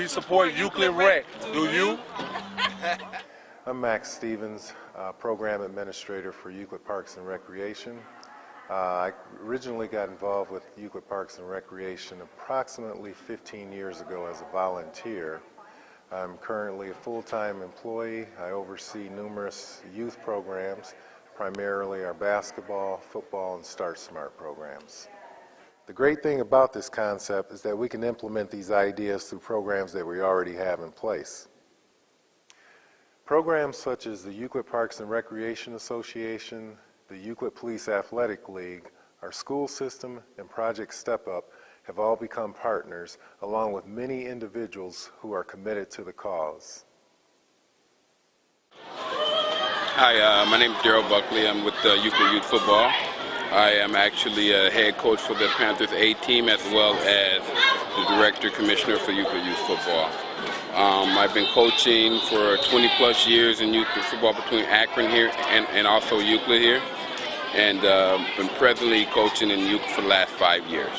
Support Euclid Rec. Do you? I'm Max Stevens, Program Administrator for Euclid Parks and Recreation. I originally got involved with Euclid Parks and Recreation approximately 15 years ago as a volunteer. I'm currently a full-time employee. I oversee numerous youth programs, primarily our basketball, football, and Start Smart programs. The great thing about this concept is that we can implement these ideas through programs that we already have in place. Programs such as the Euclid Parks and Recreation Association, the Euclid Police Athletic League, our school system, and Project Step Up have all become partners, along with many individuals who are committed to the cause. Hi, my name is Daryl Buckley. I'm with Euclid Youth Football. I am actually a head coach for the Panthers A team as well as the director commissioner for Euclid Youth Football. I've been coaching for 20 plus years in youth football between Akron here and also Euclid here, and been presently coaching in Euclid for the last 5 years.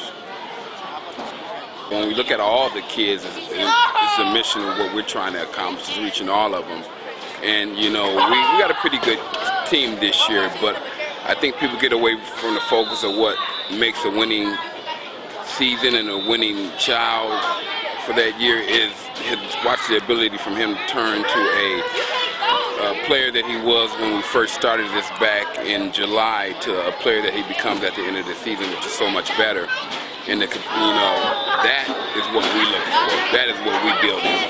When we look at all the kids, it's the mission of what we're trying to accomplish is reaching all of them. And you know, we got a pretty good team this year, but I think people get away from the focus of what makes a winning season and a winning child for that year is watch the ability from him to turn to a player that he was when we first started this back in July to a player that he becomes at the end of the season, which is so much better. And that is what we look for. That is what we build in.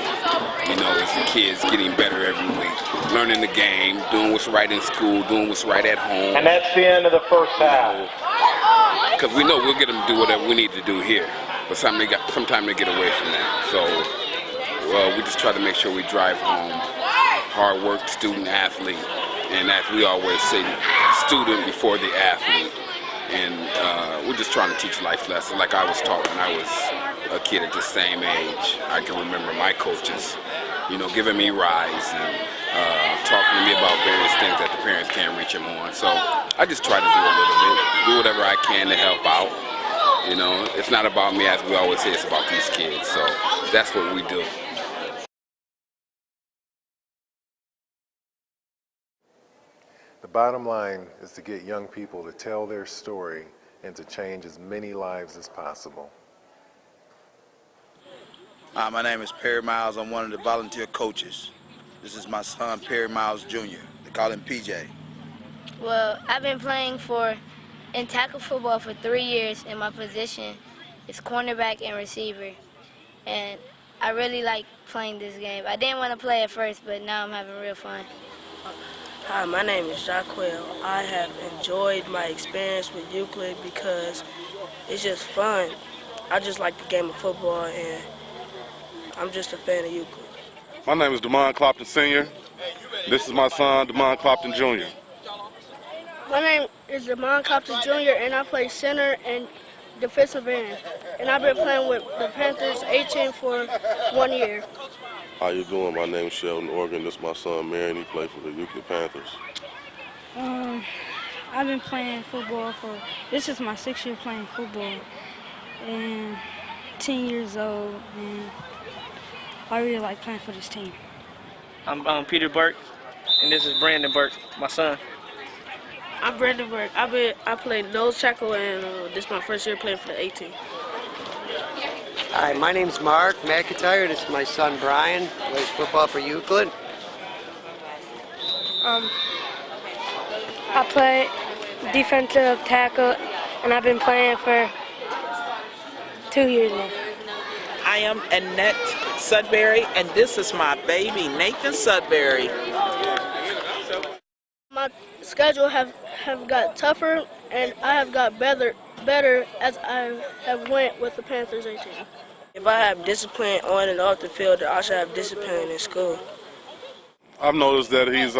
You know, as the kids getting better every week, learning the game, doing what's right in school, doing what's right at home. And that's the end of the first half. Because we know we'll get them to do whatever we need to do here, but sometimes they get away from that. So we just try to make sure we drive home hard work, student, athlete, and as we always say, student before the athlete. And we're just trying to teach life lessons like I was taught when I was a kid at the same age. I can remember my coaches, you know, giving me rides and talking to me about various things that the parents can't reach them on. So I just try to do a little bit, do whatever I can to help out. You know, it's not about me, as we always say, it's about these kids. So that's what we do. The bottom line is to get young people to tell their story and to change as many lives as possible. My name is Perry Miles. I'm one of the volunteer coaches. This is my son, Perry Miles Jr. They call him PJ. Well, I've been playing in tackle football for 3 years, and my position is cornerback and receiver. And I really like playing this game. I didn't want to play at first, but now I'm having real fun. Hi, my name is Jaquel. I have enjoyed my experience with Euclid because it's just fun. I just like the game of football, and I'm just a fan of Euclid. My name is Demond Clopton Sr. This is my son, Demond Clopton Jr. My name is Demond Copton Jr. and I play center and defensive end. And I've been playing with the Panthers 18 for 1 year. How you doing? My name is Sheldon Organ. This is my son, Marion. He plays for the Euclid Panthers. I've been playing football this is my 6th year playing football, and 10 years old, and I really like playing for this team. I'm Peter Burke, and this is Brandon Burke, my son. I'm Brandon Burke. I played nose tackle, and this is my first year playing for the 18. Hi, my name's Mark McIntyre. This is my son Brian. Plays football for Euclid. I play defensive tackle, and I've been playing for 2 years now. I am Annette Sudbury, and this is my baby, Nathan Sudbury. My schedule have got tougher, and I have got better as I have went with the Panthers 18. If I have discipline on and off the field, I should have discipline in school. I've noticed that he's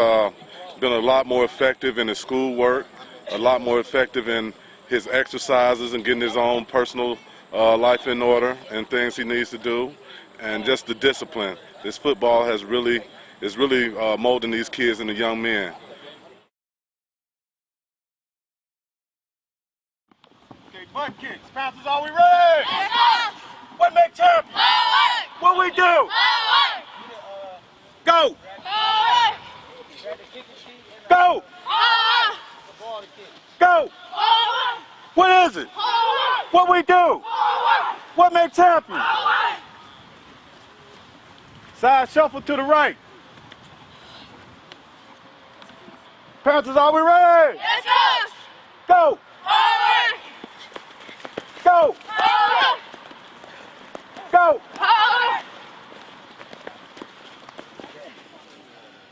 been a lot more effective in his schoolwork, a lot more effective in his exercises and getting his own personal life in order and things he needs to do, and just the discipline. This football is really molding these kids into young men. Okay, butt kicks. Panthers, are we ready? Yes, what makes champions? What we do? Go! Go! Go! What is it? What we do? What makes champions? Side shuffle to the right. Panthers, are we ready? Yes, coach! Go! Go! Go!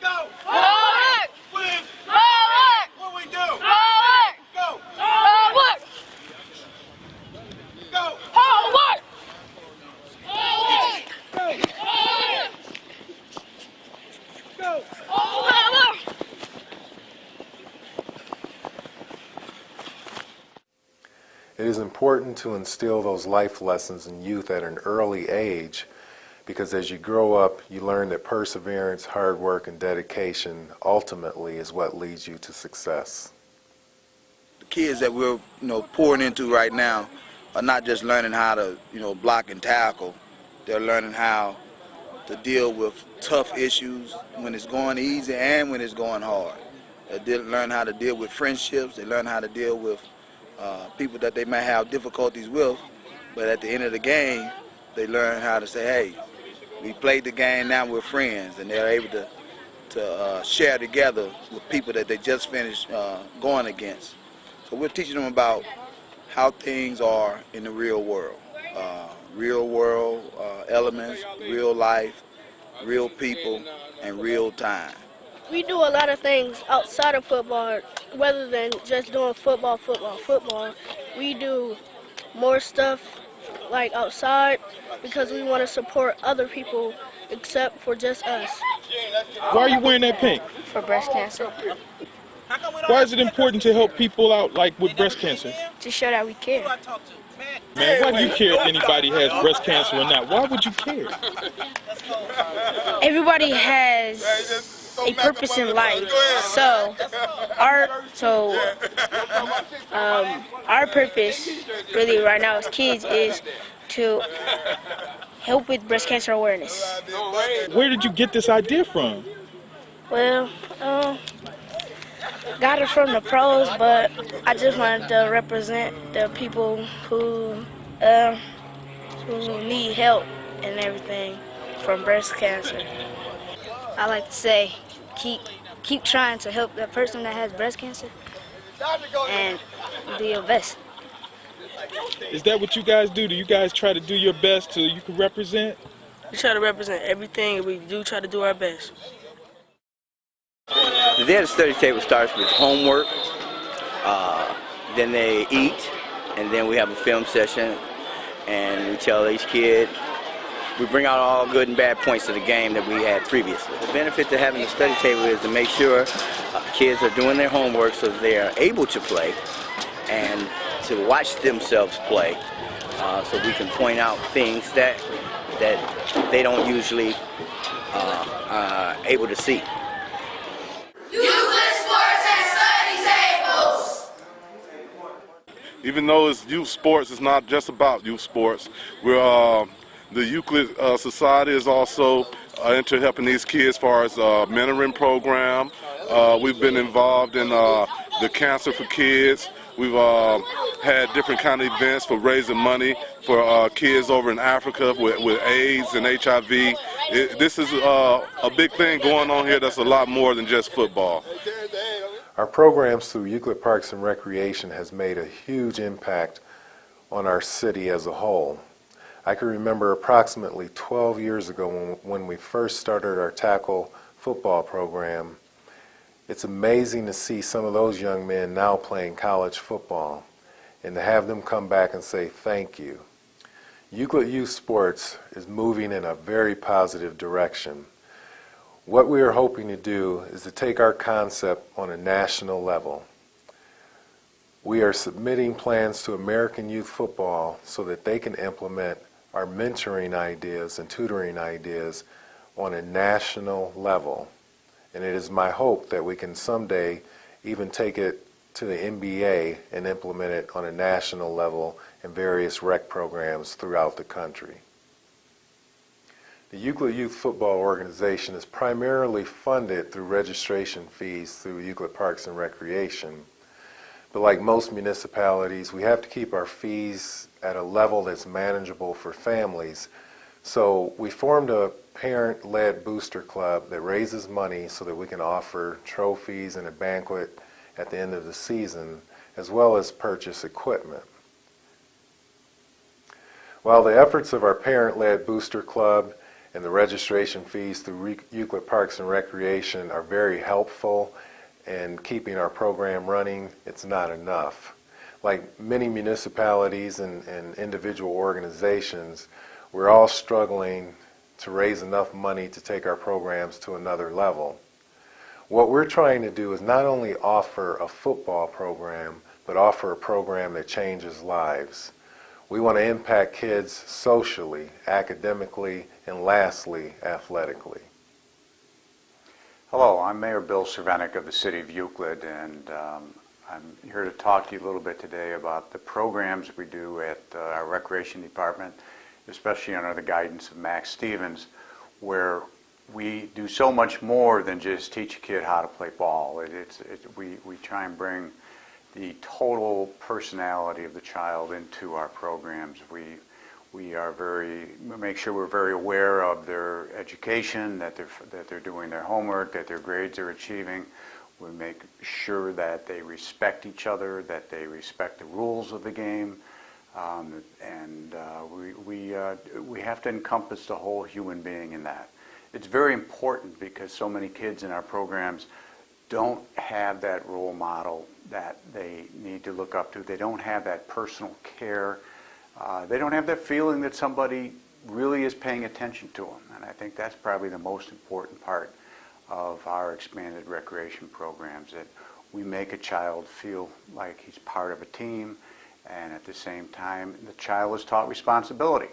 Go! What is it? What we do? Go! Go! Go! It is important to instill those life lessons in youth at an early age, because as you grow up, you learn that perseverance, hard work, and dedication ultimately is what leads you to success. The kids that we're pouring into right now are not just learning how to block and tackle. They're learning how to deal with tough issues when it's going easy and when it's going hard. They learn how to deal with friendships. They learn how to deal with people that they may have difficulties with, but at the end of the game, they learn how to say, hey, we played the game, now we're friends, and they're able to share together with people that they just finished going against. So we're teaching them about how things are in the real world elements, real life, real people, and real time. We do a lot of things outside of football, rather than just doing football. We do more stuff like outside because we want to support other people except for just us. Why are you wearing that pink? For breast cancer. Why is it important to help people out with breast cancer? To show that we care. Man, why do you care if anybody has breast cancer or not? Why would you care? Everybody has a purpose in life. So our purpose really right now as kids is to help with breast cancer awareness. Where did you get this idea from? Well, got it from the pros, but I just wanted to represent the people who need help and everything from breast cancer. I like to say, keep trying to help that person that has breast cancer and do your best. Is that what you guys do? Do you guys try to do your best so you can represent? We try to represent everything, and we do try to do our best. The day of the study table starts with homework, then they eat, and then we have a film session, and we tell each kid, we bring out all good and bad points of the game that we had previously. The benefit to having the study table is to make sure kids are doing their homework so that they are able to play and to watch themselves play, so we can point out things that they don't usually able to see. Euclid Sports and Study Tables. Even though it's youth sports, it's not just about youth sports. We're the Euclid Society is also into helping these kids as far as mentoring program. We've been involved in the Cancer for Kids. We've had different kind of events for raising money for kids over in Africa with AIDS and HIV. This is a big thing going on here that's a lot more than just football. Our programs through Euclid Parks and Recreation has made a huge impact on our city as a whole. I can remember approximately 12 years ago when we first started our tackle football program. It's amazing to see some of those young men now playing college football and to have them come back and say thank you. Euclid Youth Sports is moving in a very positive direction. What we are hoping to do is to take our concept on a national level. We are submitting plans to American Youth Football so that they can implement our mentoring ideas and tutoring ideas on a national level. And it is my hope that we can someday even take it to the NBA and implement it on a national level in various rec programs throughout the country. The Euclid Youth Football Organization is primarily funded through registration fees through Euclid Parks and Recreation. But like most municipalities, we have to keep our fees at a level that's manageable for families. So we formed a parent-led booster club that raises money so that we can offer trophies and a banquet at the end of the season, as well as purchase equipment. While the efforts of our parent-led booster club and the registration fees through Euclid Parks and Recreation are very helpful in keeping our program running, it's not enough. Like many municipalities and individual organizations, we're all struggling to raise enough money to take our programs to another level. What we're trying to do is not only offer a football program, but offer a program that changes lives. We want to impact kids socially, academically, and lastly, athletically. Hello, I'm Mayor Bill Cervenik of the City of Euclid, and I'm here to talk to you a little bit today about the programs we do at our Recreation Department, especially under the guidance of Max Stevens, where we do so much more than just teach a kid how to play ball. We try and bring the total personality of the child into our programs. We make sure we're very aware of their education, that they're doing their homework, that their grades are achieving. We make sure that they respect each other, that they respect the rules of the game, and we have to encompass the whole human being in that. It's very important because so many kids in our programs don't have that role model that they need to look up to. They don't have that personal care. They don't have that feeling that somebody really is paying attention to them. And I think that's probably the most important part of our expanded recreation programs, that we make a child feel like he's part of a team, and at the same time, the child is taught responsibility.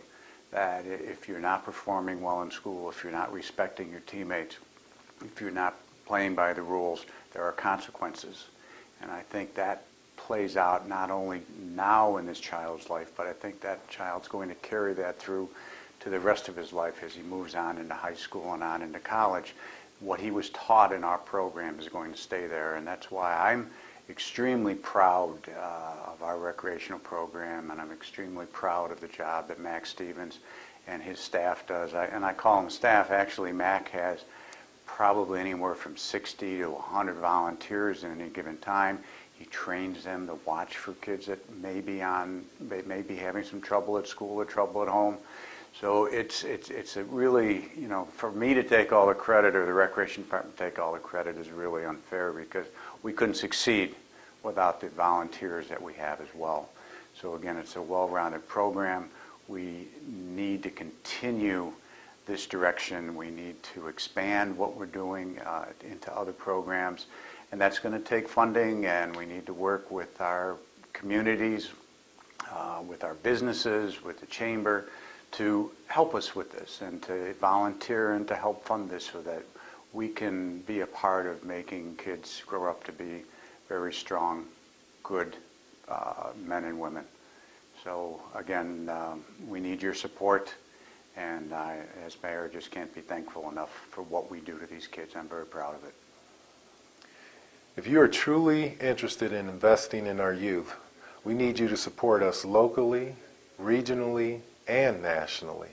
That if you're not performing well in school, if you're not respecting your teammates, if you're not playing by the rules, there are consequences. And I think that plays out not only now in this child's life, but I think that child's going to carry that through to the rest of his life as he moves on into high school and on into college. What he was taught in our program is going to stay there, and that's why I'm extremely proud of our recreational program, and I'm extremely proud of the job that Max Stevens and his staff does. And I call him staff. Actually, Mac has probably anywhere from 60 to 100 volunteers in any given time. He trains them to watch for kids that may be having some trouble at school or trouble at home. So it's a really, you know, for me to take all the credit or the Recreation Department to take all the credit is really unfair because we couldn't succeed without the volunteers that we have as well. So again, it's a well-rounded program. We need to continue this direction. We need to expand what we're doing into other programs, and that's going to take funding, and we need to work with our communities, with our businesses, with the chamber to help us with this and to volunteer and to help fund this so that we can be a part of making kids grow up to be very strong, good men and women. So again, we need your support, and I, as mayor, just can't be thankful enough for what we do to these kids. I'm very proud of it. If you are truly interested in investing in our youth, we need you to support us locally, regionally, and nationally.